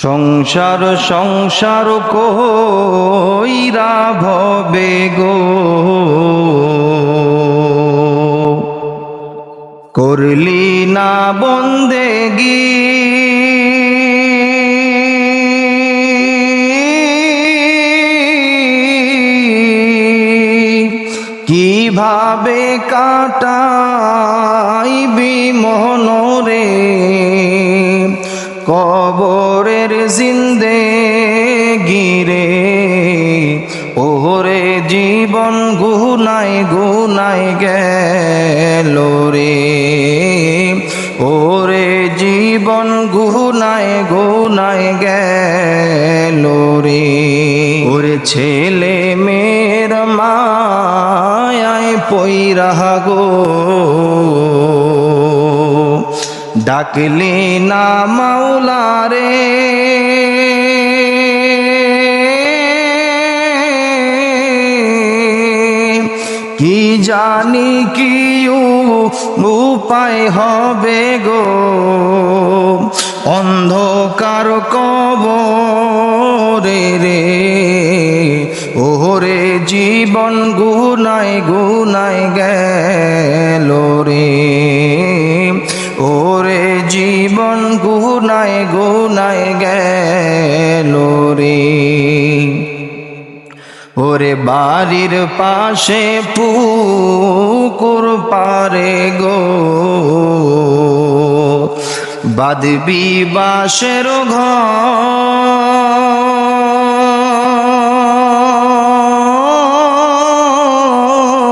সংসার সংসার কইরা ভবে গো করলি না বন্দেগি কিভাবে কাটাইবি মনরে কবরের জিন্দেগি রে ওরে জীবন গুনায় গুনায় গেল রে ওরে জীবন গুনায় গুনায় গেল রে ওরে ছেলে মেয়ের মায়ায় পইরা গো ডাকলি না মাওলা রে কি জানি কি উপায় হবে গো অন্ধকার কবরে রে ওরে জীবন গুনায় গুনায় গেল রে ওরে জীবন গুনায় গুনায় গেল রে ওরে বাড়ির পাশে পুকুর পারে গো বাঁধবি বাঁশের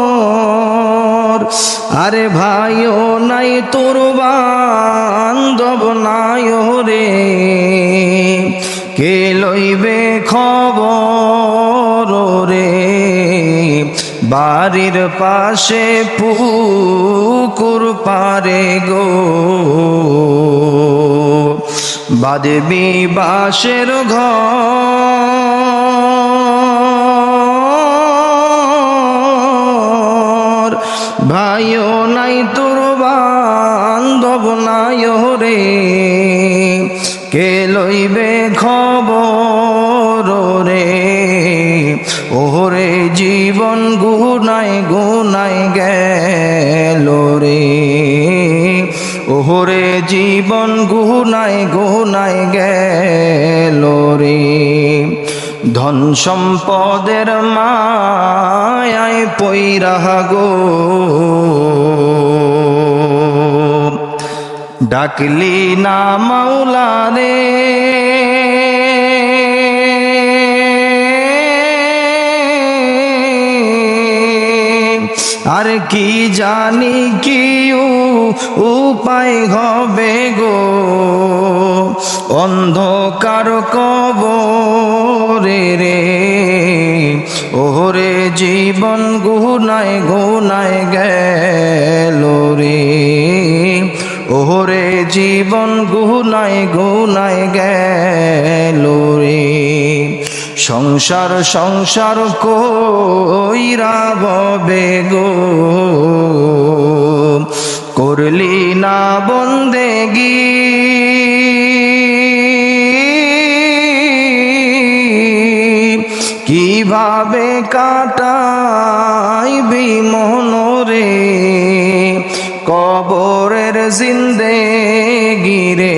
ঘর আরে ভাইও নাই তোর বান্ধব নাই রে কে লইবে খবর রে বাড়ির পাশে পুকুর পারে গো বাঁধবি বাঁশের ঘর ভাইও নাই তোর বান্ধব নাই রে কে লইবে খবর রে ওরে জীবন গুনায় গুনায় গেল রে ওরে জীবন গুনায় গুনায় গেল রে ধন সম্পদের মায়ায় পইরা গো ডাকলি না মাওলা রে আর কি জানি কি উপায় হবে গো অন্ধকার কবরে রে ওরে জীবন গুনায় গুনায় গেল রে ওরে জীবন গুনায় গুনায় গেল রে সংসার সংসার কইরা ভবে গো করলি না বন্দেগি কিভাবে কাটাইবি মনরে কবরের জিন্দেগি রে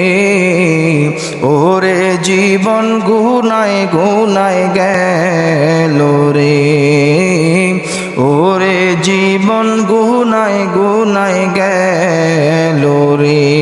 ওরে জীবন গুনায় গুনায় গেল রে ওরে জীবন গুনায় গুনায় গেল রে।